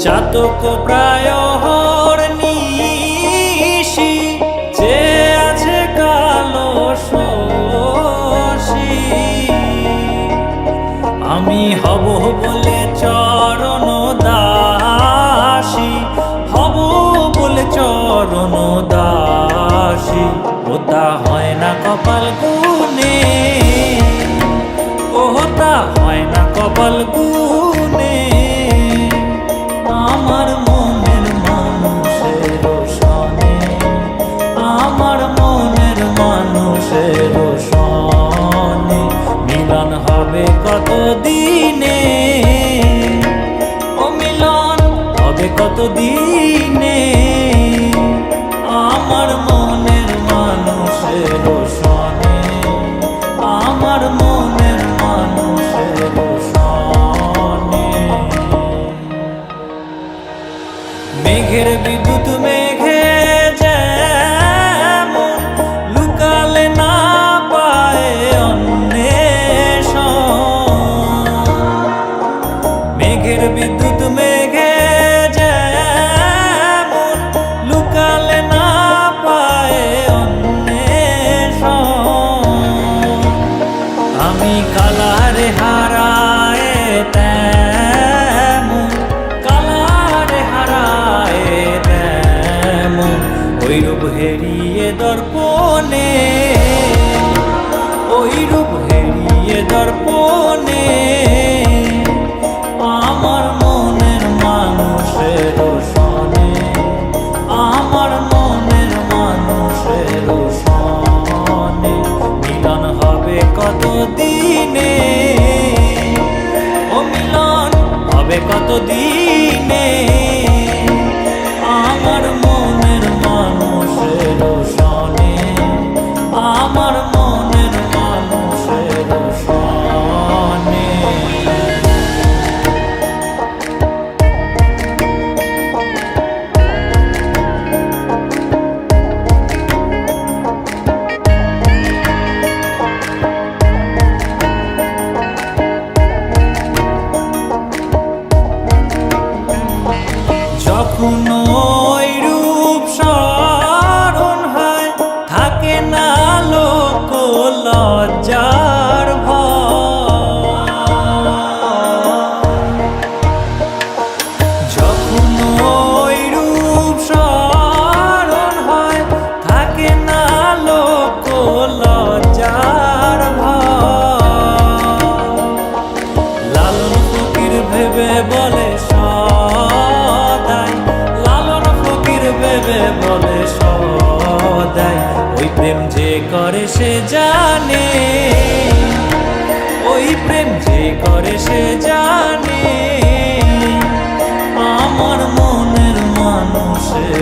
চাতক প্রায় হরনিশি যে আছে কালো শশী। আমি হব বলে চরণ দাসী, হব বলে চরণ দাসী। ওটা হয় না কপাল গুনে, ওটা হয় না কপাল গুনে। আমার মনের মানুষের সনে, আমার মনের মানুষের সনে মিলন হবে কত দিনে, ও মিলন হবে কত দিনে। আমার মনের মানুষের সনে, আমার মনের মানুষের সনে। মেঘের বিদ্যুৎ মেঘে যেমন লুকালে না পায় অন্বেষণ। মেঘের বিদ্যুৎ মেঘে যেমন লুকালে না পায় অন্বেষণ। আমি কালারে হারায় তেমন, কালারে হারায় তেমন ওই রূপ হেরিয়ে দর্পণে, ওই রূপ হেরিয়ে দর্পণে। আমার মনের মানুষের সনে, আমার মনের মানুষের সনে মিলন হবে কত দিনে, ও মিলন হবে কত দিনে। আমার মনের মানুষের সনে, আমার মনের মানুষের সনে। যখন ওই রূপ স্মরণ হয় থাকে না লোক লজ্জার ভয়। যখন ওই রূপ স্মরণ হয় থাকে না লোক লজ্জার ভয়। লালন ফকির ভেবে বলে ভেবে বলে সদাই ওই প্রেম যে করে সে জানে, ওই প্রেম যে করে সে জানে। আমার মনের মানুষের